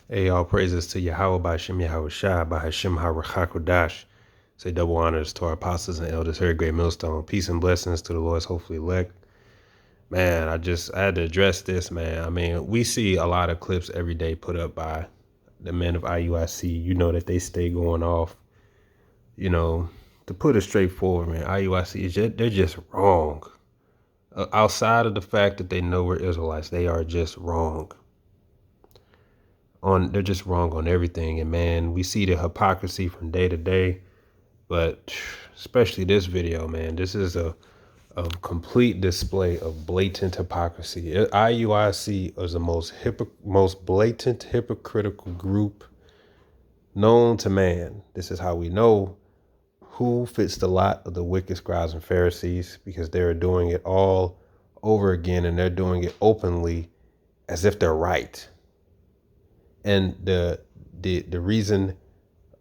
Hey, all praises to Yahweh Ba'Shem Yahweh Shai Ba'Hashem HaRachakodash. Say double honors to our apostles and elders, here at Great Millstone. Peace and blessings to the Lord's hopefully elect. Man, I had to address this, man. I mean, we see a lot of clips every day put up by the men of IUIC. You know that they stay going off. You know, to put it straightforward, man, IUIC, they're just wrong. Outside of the fact that they know we're Israelites, they are just wrong. They're just wrong on everything. And man, we see the hypocrisy from day to day, but especially this video, man, this is a complete display of blatant hypocrisy. IUIC is the most blatant hypocritical group known to man. This is how we know who fits the lot of the wicked scribes and Pharisees, because they're doing it all over again, and they're doing it openly as if they're right. And the reason,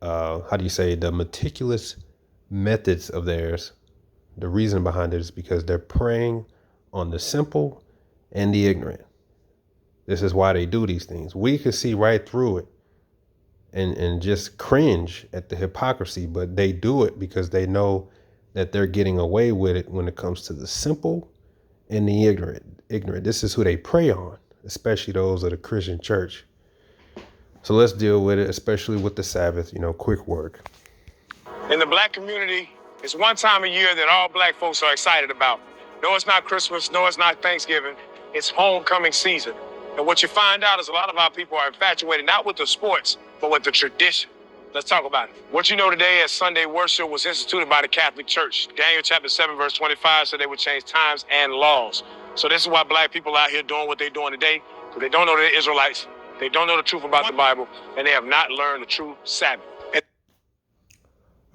the meticulous methods of theirs, the reason behind it is because they're preying on the simple and the ignorant. This is why they do these things. We can see right through it and just cringe at the hypocrisy, but they do it because they know that they're getting away with it when it comes to the simple and the ignorant. This is who they prey on, especially those of the Christian church. So let's deal with it, especially with the Sabbath, quick work. In the black community, it's one time a year that all black folks are excited about. No, it's not Christmas. No, it's not Thanksgiving. It's homecoming season. And what you find out is a lot of our people are infatuated, not with the sports, but with the tradition. Let's talk about it. What you know today as Sunday worship was instituted by the Catholic Church. Daniel chapter 7, verse 25 said they would change times and laws. So this is why black people out here doing what they're doing today, because they don't know they're Israelites. They don't know the truth about the Bible, and they have not learned the true Sabbath.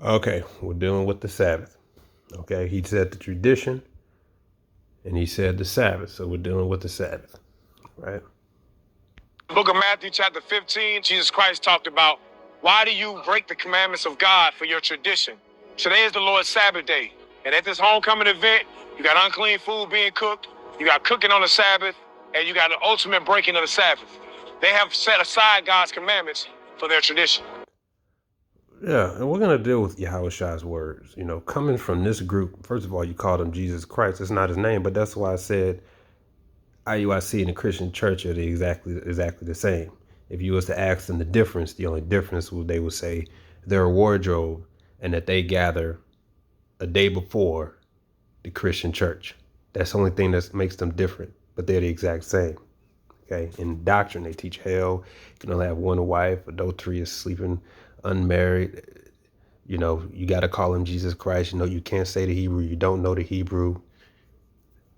Okay, we're dealing with the Sabbath. Okay, he said the tradition, and he said the Sabbath. So we're dealing with the Sabbath, right? The book of Matthew chapter 15, Jesus Christ talked about, why do you break the commandments of God for your tradition? Today is the Lord's Sabbath day. And at this homecoming event, you got unclean food being cooked, you got cooking on the Sabbath, and you got the ultimate breaking of the Sabbath. They have set aside God's commandments for their tradition. Yeah, and we're going to deal with Yahweh Shai's words. Coming from this group, first of all, you called him Jesus Christ. It's not his name, but that's why I said IUIC and the Christian church are exactly the same. If you was to ask them the difference, the only difference they would say their wardrobe and that they gather a day before the Christian church. That's the only thing that makes them different, but they're the exact same. Okay, in doctrine, they teach hell. You can only have one wife. Adultery is sleeping unmarried. You got to call him Jesus Christ. You can't say the Hebrew. You don't know the Hebrew.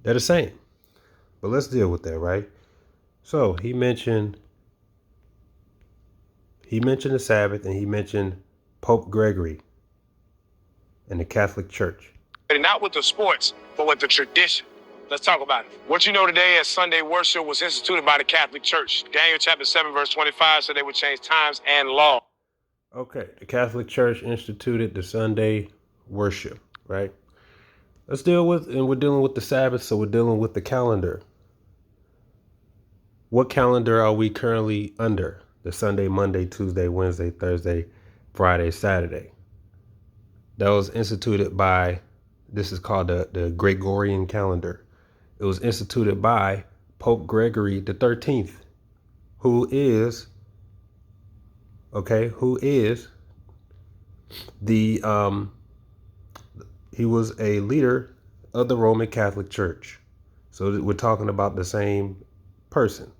They're the same. But let's deal with that, right? So he mentioned the Sabbath, and he mentioned Pope Gregory and the Catholic Church. Not with the sports, but with the tradition. Let's talk about it. What you know today as Sunday worship was instituted by the Catholic Church. Daniel chapter 7, verse 25 said they would change times and law. Okay, the Catholic Church instituted the Sunday worship, right? We're dealing with the Sabbath, so we're dealing with the calendar. What calendar are we currently under? The Sunday, Monday, Tuesday, Wednesday, Thursday, Friday, Saturday. That was instituted by, this is called the Gregorian calendar. It was instituted by Pope Gregory the 13th, who is he was a leader of the Roman Catholic Church. So we're talking about the same person.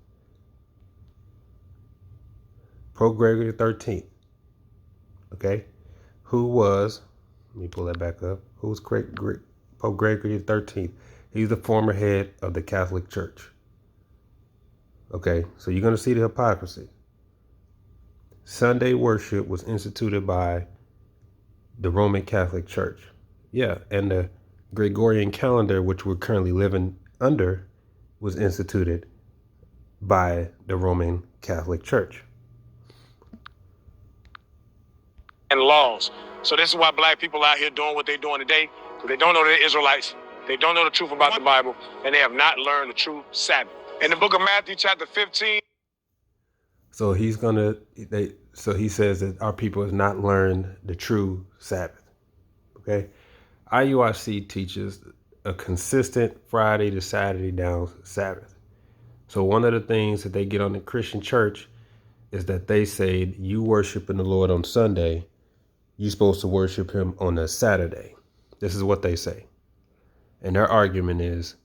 Pope Gregory the 13th. Okay. Who was, let me pull that back up. Who was Pope Gregory the 13th? He's the former head of the Catholic Church. Okay, so you're going to see the hypocrisy. Sunday worship was instituted by the Roman Catholic Church. Yeah, and the Gregorian calendar, which we're currently living under, was instituted by the Roman Catholic Church. And laws. So this is why black people out here doing what they're doing today, because they don't know they're Israelites. They don't know the truth about the Bible, and they have not learned the true Sabbath. In the book of Matthew chapter 15. So so he says that our people has not learned the true Sabbath. Okay. IUIC teaches a consistent Friday to Saturday down Sabbath. So one of the things that they get on the Christian church is that they say you worshiping the Lord on Sunday, you're supposed to worship him on a Saturday. This is what they say. And their argument is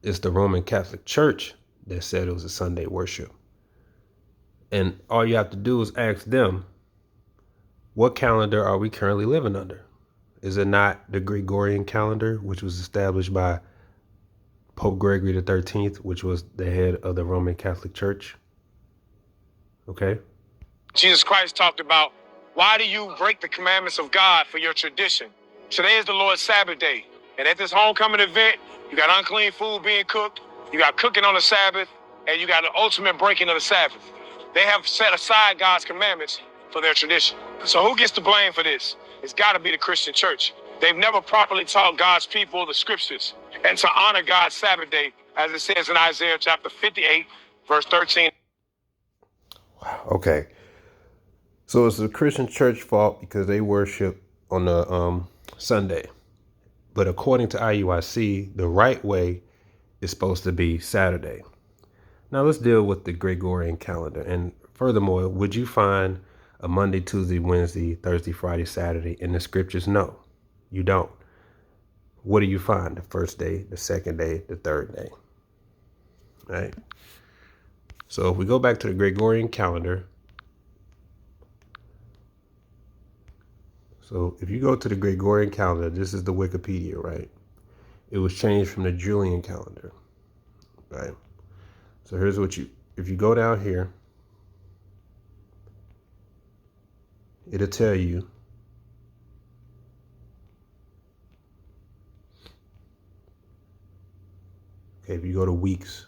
it's the Roman Catholic Church that said it was a Sunday worship. And all you have to do is ask them, what calendar are we currently living under? Is it not the Gregorian calendar, which was established by Pope Gregory the 13th, which was the head of the Roman Catholic Church? Okay. Jesus Christ talked about, why do you break the commandments of God for your tradition? Today is the Lord's Sabbath day. And at this homecoming event, you got unclean food being cooked, you got cooking on the Sabbath, and you got the ultimate breaking of the Sabbath. They have set aside God's commandments for their tradition. So who gets the blame for this? It's got to be the Christian church. They've never properly taught God's people the scriptures and to honor God's Sabbath day, as it says in Isaiah chapter 58, verse 13. Wow. Okay. So it's the Christian church fault because they worship on the Sunday. But according to IUIC, the right way is supposed to be Saturday. Now let's deal with the Gregorian calendar. And furthermore, would you find a Monday, Tuesday, Wednesday, Thursday, Friday, Saturday in the scriptures? No, you don't. What do you find? The first day, the second day, the third day, right? So if we go back to the Gregorian calendar, so if you go to the Gregorian calendar, this is the Wikipedia, right? It was changed from the Julian calendar, right? So here's what if you go down here, it'll tell you okay, if you go to weeks,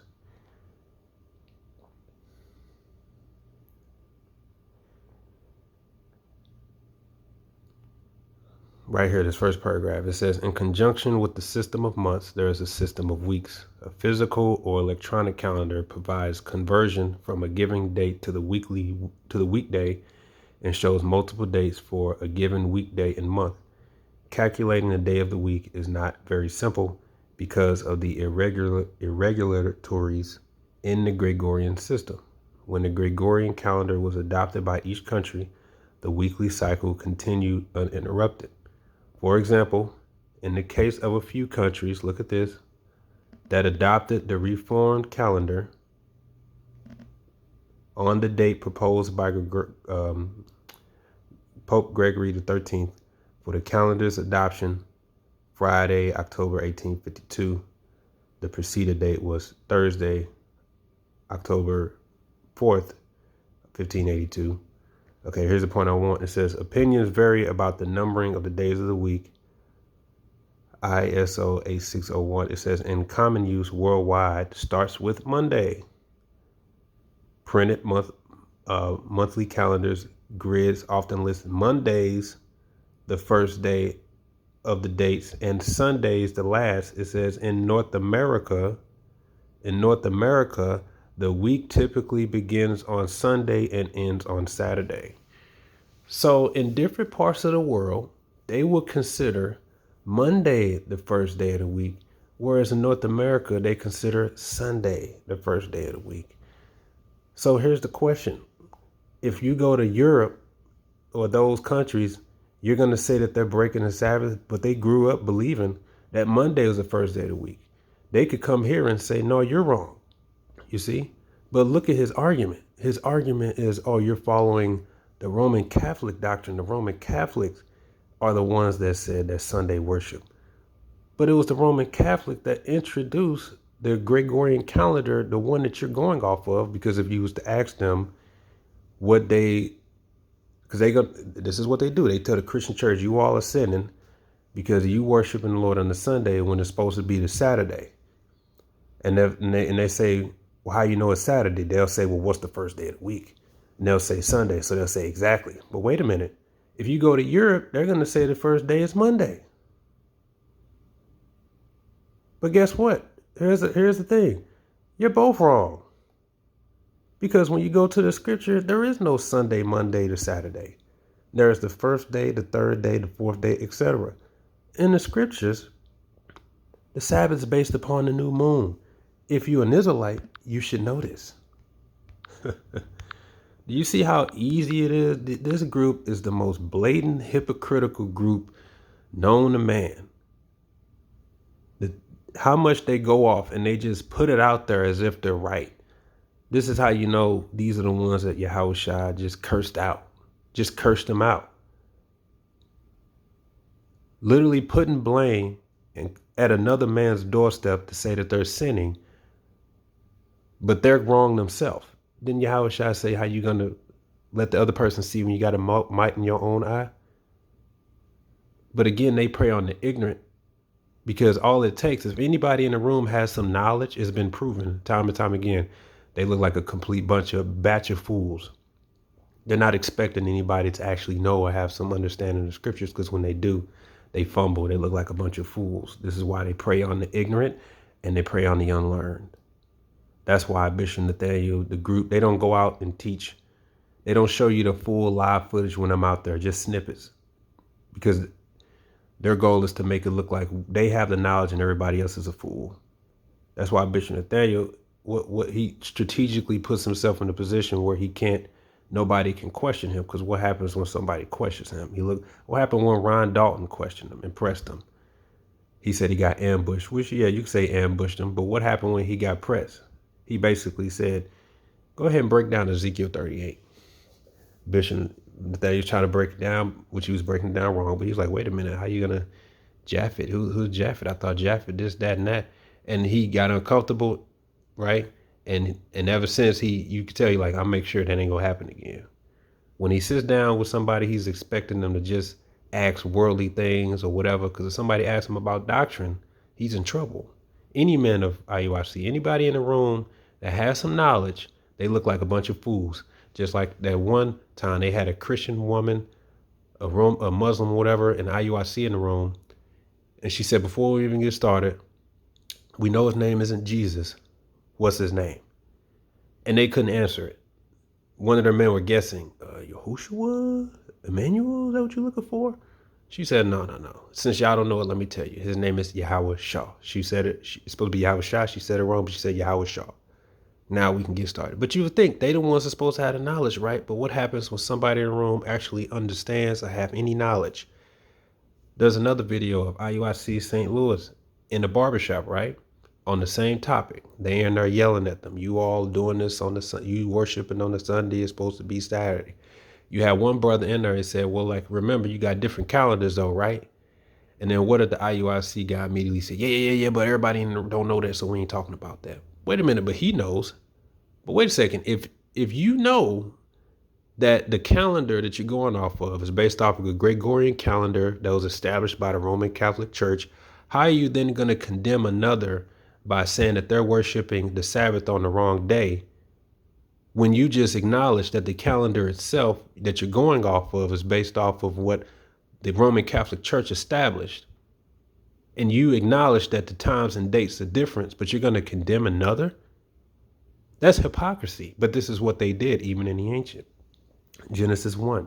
right here, this first paragraph, it says, in conjunction with the system of months, there is a system of weeks. A physical or electronic calendar provides conversion from a given date to the weekday and shows multiple dates for a given weekday and month. Calculating the day of the week is not very simple because of the irregularities in the Gregorian system. When the Gregorian calendar was adopted by each country, the weekly cycle continued uninterrupted. For example, in the case of a few countries, look at this, that adopted the reformed calendar on the date proposed by Pope Gregory the 13th for the calendar's adoption, Friday, October 1852. The preceded date was Thursday, October 4th, 1582. Okay, here's the point I want. It says, opinions vary about the numbering of the days of the week. ISO 8601, it says, in common use worldwide, starts with Monday. Printed monthly calendars, grids often list Mondays the first day of the dates and Sundays the last. It says in North America, the week typically begins on Sunday and ends on Saturday. So in different parts of the world, they would consider Monday the first day of the week, whereas in North America, they consider Sunday the first day of the week. So here's the question. If you go to Europe or those countries, you're going to say that they're breaking the Sabbath, but they grew up believing that Monday was the first day of the week. They could come here and say, no, you're wrong. You see? But look at his argument. His argument is, oh, you're following the Roman Catholic doctrine. The Roman Catholics are the ones that said that Sunday worship. But it was the Roman Catholic that introduced the Gregorian calendar, the one that you're going off of, because if you was to ask them what they, because this is what they do. They tell the Christian church, you all are sinning because you worshiping the Lord on the Sunday when it's supposed to be the Saturday. And they say, well, how you know it's Saturday? They'll say, well, what's the first day of the week? And they'll say Sunday. So they'll say exactly. But wait a minute. If you go to Europe, they're going to say the first day is Monday. But guess what? Here's the thing. You're both wrong. Because when you go to the scripture, there is no Sunday, Monday to Saturday. There's the first day, the third day, the fourth day, etc. In the scriptures, the Sabbath is based upon the new moon. If you're an Israelite, you should know this. Do you see how easy it is? This group is the most blatant, hypocritical group known to man. How much they go off and they just put it out there as if they're right. This is how you know these are the ones that Yahushua just cursed out. Just cursed them out. Literally putting blame at another man's doorstep to say that they're sinning, but they're wrong themselves. Didn't Yahushua say how you going to let the other person see when you got a mite in your own eye? But again, they prey on the ignorant, because all it takes is if anybody in the room has some knowledge, it's been proven time and time again, they look like a complete batch of fools. They're not expecting anybody to actually know or have some understanding of the scriptures, because when they do, they fumble. They look like a bunch of fools. This is why they prey on the ignorant and they prey on the unlearned. That's why Bishop Nathaniel, the group, they don't go out and teach. They don't show you the full live footage when I'm out there, just snippets, because their goal is to make it look like they have the knowledge and everybody else is a fool. That's why Bishop Nathaniel, what he strategically puts himself in a position where nobody can question him, because what happens when somebody questions him? What happened when Ron Dalton questioned him and pressed him? He said he got ambushed, which, yeah, you could say ambushed him, but what happened when he got pressed? He basically said, go ahead and break down Ezekiel 38. Bishop Nathaniel was trying to break it down, which he was breaking it down wrong, but he was like, wait a minute, how you gonna Japhet? Who's Japhet? I thought Japhet this, that, and that. And he got uncomfortable, right? And ever since, you could tell, I'll make sure that ain't gonna happen again. When he sits down with somebody, he's expecting them to just ask worldly things or whatever, because if somebody asks him about doctrine, he's in trouble. Any man of IUIC, anybody in the room that has some knowledge, they look like a bunch of fools. Just like that one time they had a Christian woman, a Muslim, whatever, an IUIC in the room. And she said, before we even get started, we know his name isn't Jesus. What's his name? And they couldn't answer it. One of their men were guessing, Yahushua? Emmanuel? Is that what you're looking for? She said, no. Since y'all don't know it, let me tell you. His name is Yahweh Shah. She said it. It's supposed to be Yahweh Shah. She said it wrong, but she said Yahweh Shah. Now we can get started. But you would think they the ones that are supposed to have the knowledge, right? But what happens when somebody in the room actually understands or have any knowledge? There's another video of IUIC St. Louis in the barbershop, right? On the same topic. They in there yelling at them. You all doing this on you worshiping on the Sunday. It's supposed to be Saturday. You had one brother in there and said, well, remember, you got different calendars though, right? And then what did the IUIC guy immediately say? Yeah, but everybody don't know that, so we ain't talking about that. Wait a minute, but he knows. But wait a second. If you know that the calendar that you're going off of is based off of a Gregorian calendar that was established by the Roman Catholic Church, how are you then going to condemn another by saying that they're worshiping the Sabbath on the wrong day, when you just acknowledge that the calendar itself that you're going off of is based off of what the Roman Catholic Church established? And you acknowledge that the times and dates are different, but you're going to condemn another? That's hypocrisy. But this is what they did even in the ancient. Genesis 1,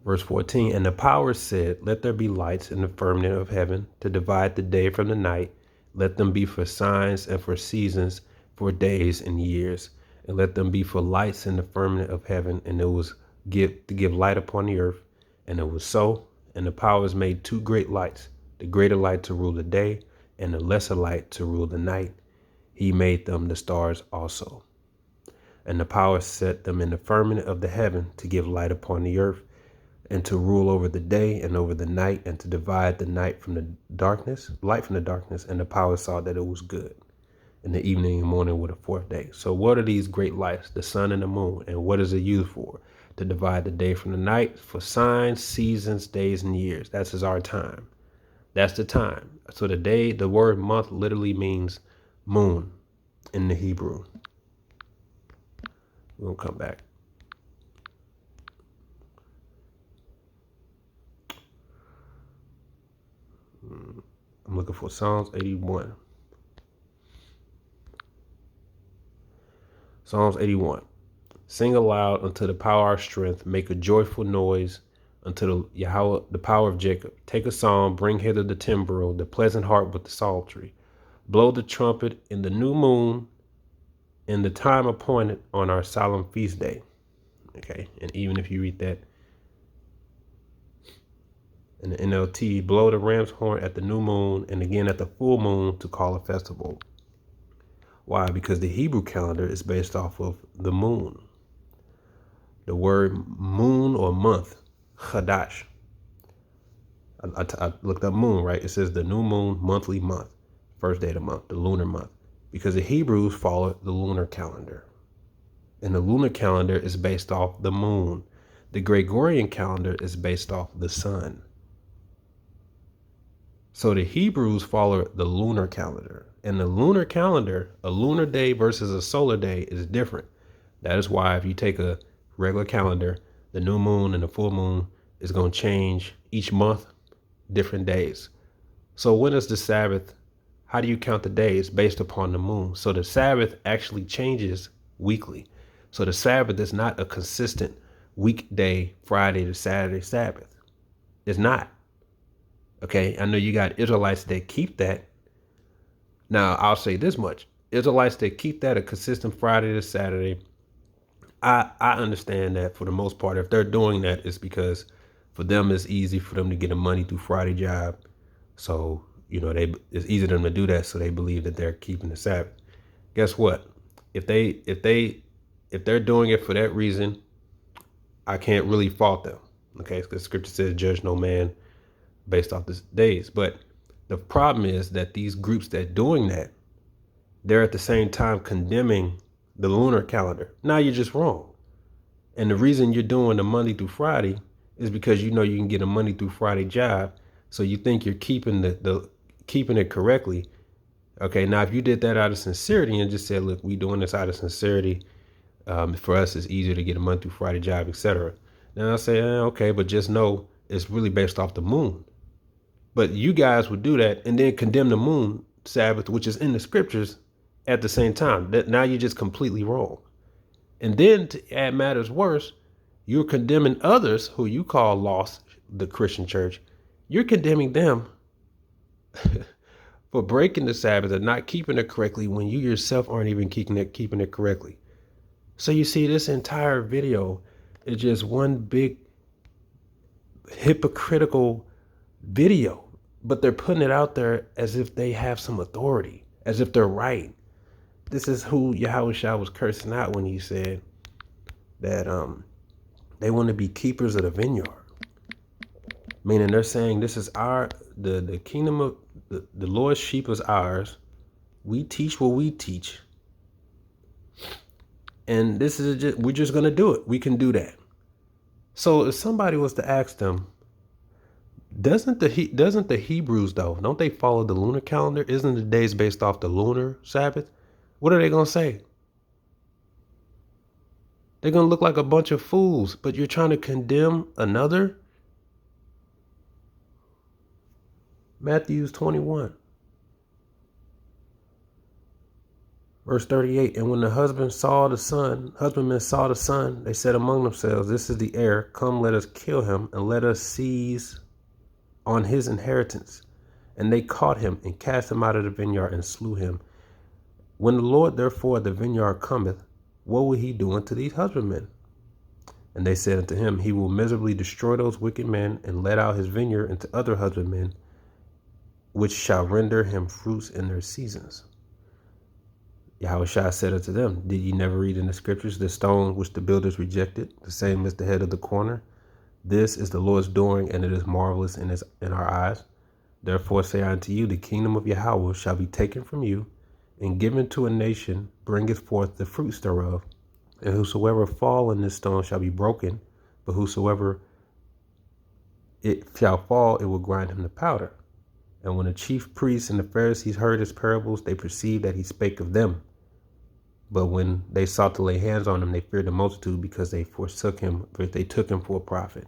verse 14, and the power said, let there be lights in the firmament of heaven to divide the day from the night. Let them be for signs and for seasons, for days and years. And let them be for lights in the firmament of heaven. And it was to give light upon the earth. And it was so. And the powers made two great lights, the greater light to rule the day, and the lesser light to rule the night. He made them the stars also. And the power set them in the firmament of the heaven to give light upon the earth, and to rule over the day and over the night, and to divide the night from the darkness, light from the darkness. And the power saw that it was good. And the evening and morning were the fourth day. So what are these great lights? The sun and the moon. And what is it used for? To divide the day from the night, for signs, seasons, days, and years. That's our time. That's the time. So the word month literally means moon in the Hebrew. We'll come back. I'm looking for Psalms 81. Psalms 81. Sing aloud unto the power of our strength. Make a joyful noise unto the Yahweh, the power of Jacob. Take a psalm, bring hither the timbrel, the pleasant harp with the psaltery. Blow the trumpet in the new moon, in the time appointed on our solemn feast day. Okay, and even if you read that in the NLT, blow the ram's horn at the new moon and again at the full moon to call a festival. Why? Because the Hebrew calendar is based off of the moon. The word moon or month, chadash. I looked up moon, right? It says the new moon, monthly month, first day of the month, the lunar month. Because the Hebrews follow the lunar calendar. And the lunar calendar is based off the moon. The Gregorian calendar is based off the sun. So the Hebrews follow the lunar calendar. And the lunar calendar, a lunar day versus a solar day is different. That is why if you take a regular calendar, the new moon and the full moon is going to change each month, different days. So when is the Sabbath? How do you count the days? Based upon the moon. So the Sabbath actually changes weekly. So the Sabbath is not a consistent weekday, Friday to Saturday Sabbath. It's not. Okay, I know you got Israelites that keep that. Now, I'll say this much. Israelites that keep that a consistent Friday to Saturday, I understand that for the most part. If they're doing that, it's because for them it's easy for them to get a money through Friday job. So, it's easy for them to do that, so they believe that they're keeping the Sabbath. Guess what? If they're doing it for that reason, I can't really fault them. Okay, because scripture says judge no man based off the days. But the problem is that these groups that doing that, they're at the same time condemning the lunar calendar. Now you're just wrong. And the reason you're doing the Monday through Friday is because you can get a Monday through Friday job. So you think you're keeping keeping it correctly. Okay, now if you did that out of sincerity and just said, look, we doing this out of sincerity. For us, it's easier to get a Monday through Friday job, etc. Then I'll say, okay, but just know it's really based off the moon. But you guys would do that and then condemn the moon Sabbath, which is in the scriptures, at the same time. Now you're just completely wrong. And then to add matters worse, you're condemning others who you call lost, the Christian church. You're condemning them for breaking the Sabbath and not keeping it correctly when you yourself aren't even keeping it correctly. So you see, this entire video is just one big hypocritical video, but they're putting it out there as if they have some authority, as if they're right. This is who Yahushua was cursing out when he said that they want to be keepers of the vineyard. Meaning they're saying this is the kingdom of the Lord's sheep is ours. We teach what we teach. And we're just going to do it. We can do that. So if somebody was to ask them, doesn't the Hebrews though, don't they follow the lunar calendar? Isn't the days based off the lunar Sabbath? What are they going to say? They're going to look like a bunch of fools, but you're trying to condemn another? Matthew 21. Verse 38, and when the husbandmen saw the son, they said among themselves, this is the heir. Come, let us kill him, and let us seize on his inheritance. And they caught him, and cast him out of the vineyard, and slew him. When the Lord therefore of the vineyard cometh, what will he do unto these husbandmen? And they said unto him, he will miserably destroy those wicked men, and let out his vineyard into other husbandmen, which shall render him fruits in their seasons. Yahushua said unto them, did ye never read in the scriptures, the stone which the builders rejected, the same as the head of the corner? This is the Lord's doing, and it is marvelous in our eyes. Therefore say I unto you, the kingdom of Yahweh shall be taken from you, and given to a nation, bringeth forth the fruits thereof. And whosoever fall in this stone shall be broken, but whosoever it shall fall, it will grind him to powder. And when the chief priests and the Pharisees heard his parables, they perceived that he spake of them. But when they sought to lay hands on him, they feared the multitude, because they forsook him, but they took him for a prophet.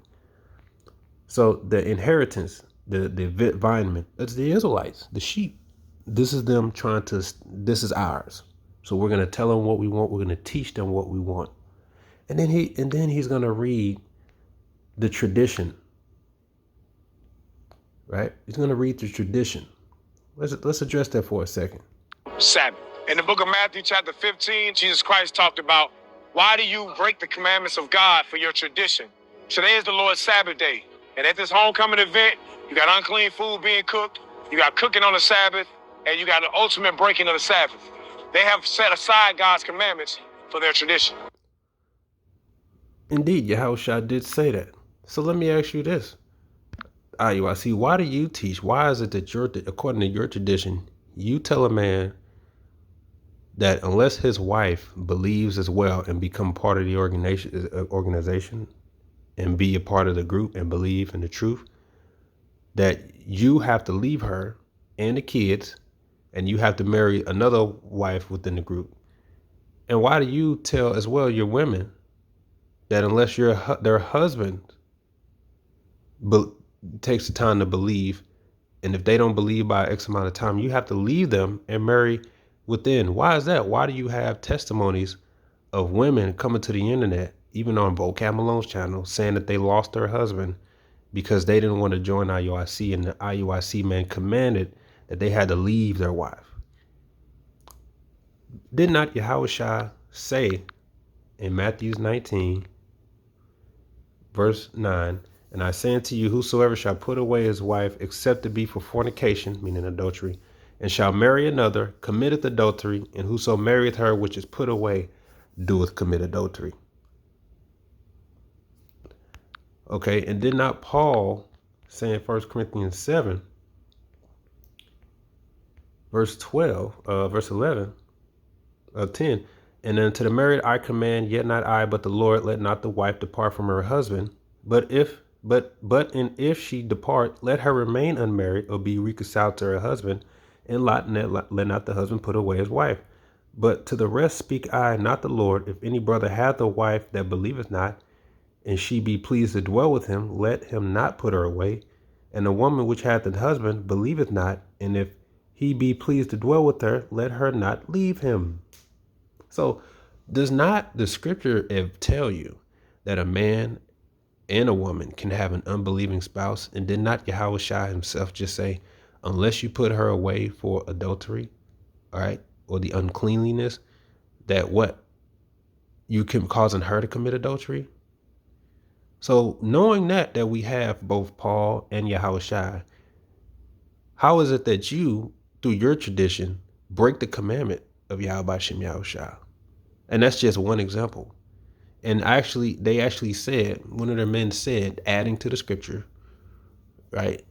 So the inheritance, the vinemen, that's the Israelites, the sheep. This is them this is ours. So we're going to tell them what we want. We're going to teach them what we want. And then he's going to read the tradition, right? He's going to read the tradition. Let's address that for a second. Sabbath. In the book of Matthew chapter 15, Jesus Christ talked about, why do you break the commandments of God for your tradition? Today is the Lord's Sabbath day. And at this homecoming event, you got unclean food being cooked, you got cooking on the Sabbath, and you got the ultimate breaking of the Sabbath. They have set aside God's commandments for their tradition. Indeed, Yahushua did say that. So let me ask you this. IUIC, why do you teach? Why is it that according to your tradition, you tell a man that unless his wife believes as well and become part of the organization and be a part of the group and believe in the truth, that you have to leave her and the kids and you have to marry another wife within the group? And why do you tell as well your women that unless their husband takes the time to believe, and if they don't believe by X amount of time, you have to leave them and marry within? Why is that? Why do you have testimonies of women coming to the internet, even on Vocab Malone's channel, saying that they lost their husband because they didn't want to join IUIC, and the IUIC man commanded that they had to leave their wife? Did not Yahushua say in Matthew 19, verse 9, and I say unto you, whosoever shall put away his wife, except to be for fornication, meaning adultery, and shall marry another, committeth adultery, and whoso marrieth her which is put away, doeth commit adultery. Okay, and did not Paul say in 1 Corinthians 7, verse 11, 10, and unto the married I command, yet not I, but the Lord, let not the wife depart from her husband. But if she depart, let her remain unmarried, or be reconciled to her husband, and let not the husband put away his wife. But to the rest speak I, not the Lord. If any brother hath a wife that believeth not, and she be pleased to dwell with him, let him not put her away. And the woman which hath a husband believeth not, and if he be pleased to dwell with her, let her not leave him. So does not the scripture tell you that a man and a woman can have an unbelieving spouse? And did not Yahushua himself just say, unless you put her away for adultery, all right, or the uncleanliness, that what? You can causing her to commit adultery? So knowing that we have both Paul and Yahushua, how is it that you, through your tradition, break the commandment of Yahweh Shem Yahushua? And that's just one example. And they actually said, one of their men said, adding to the scripture, right,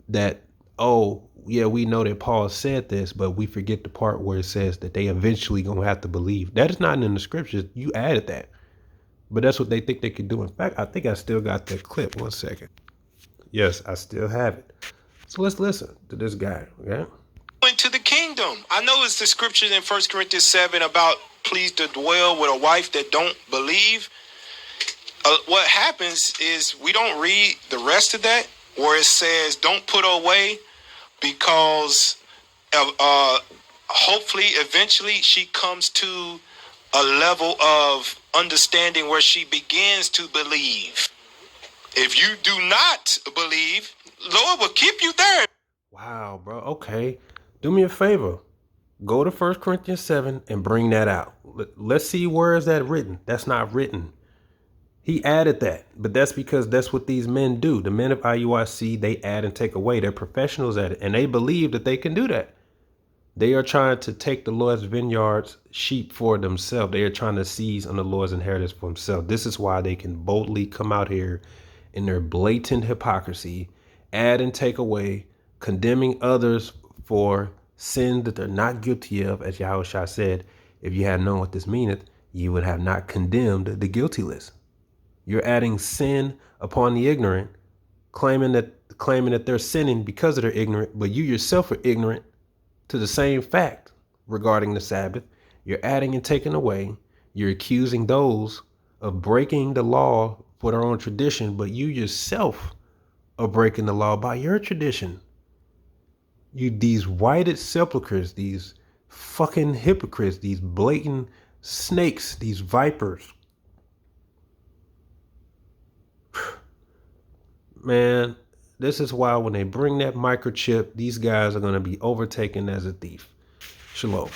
that, oh, yeah, we know that Paul said this, but we forget the part where it says that they eventually going to have to believe. That is not in the scriptures. You added that. But that's what they think they could do. In fact, I think I still got that clip. 1 second. Yes, I still have it. So let's listen to this guy, okay? Into the kingdom. I know it's the scriptures in 1 Corinthians 7 about pleased to dwell with a wife that don't believe. What happens is we don't read the rest of that where it says don't put her away because hopefully eventually she comes to a level of understanding where she begins to believe. If you do not believe, Lord will keep you there. Wow, bro. Okay. Do me a favor. Go to 1 Corinthians 7 and bring that out. Let's see, where is that written? That's not written. He added that, but that's because that's what these men do. The men of IUIC, they add and take away. They're professionals at it, and they believe that they can do that. They are trying to take the Lord's vineyard's sheep for themselves. They are trying to seize on the Lord's inheritance for themselves. This is why they can boldly come out here in their blatant hypocrisy, add and take away, condemning others for sin that they're not guilty of. As Yahushua said, if you had known what this meaneth, you would have not condemned the guiltyless. You're adding sin upon the ignorant, claiming that they're sinning because they're ignorant, but you yourself are ignorant to the same fact regarding the Sabbath. You're adding and taking away. You're accusing those of breaking the law for their own tradition, but you yourself are breaking the law by your tradition. These whited sepulchres, these fucking hypocrites, these blatant snakes, these vipers. Man, this is why when they bring that microchip, these guys are going to be overtaken as a thief. Shalom.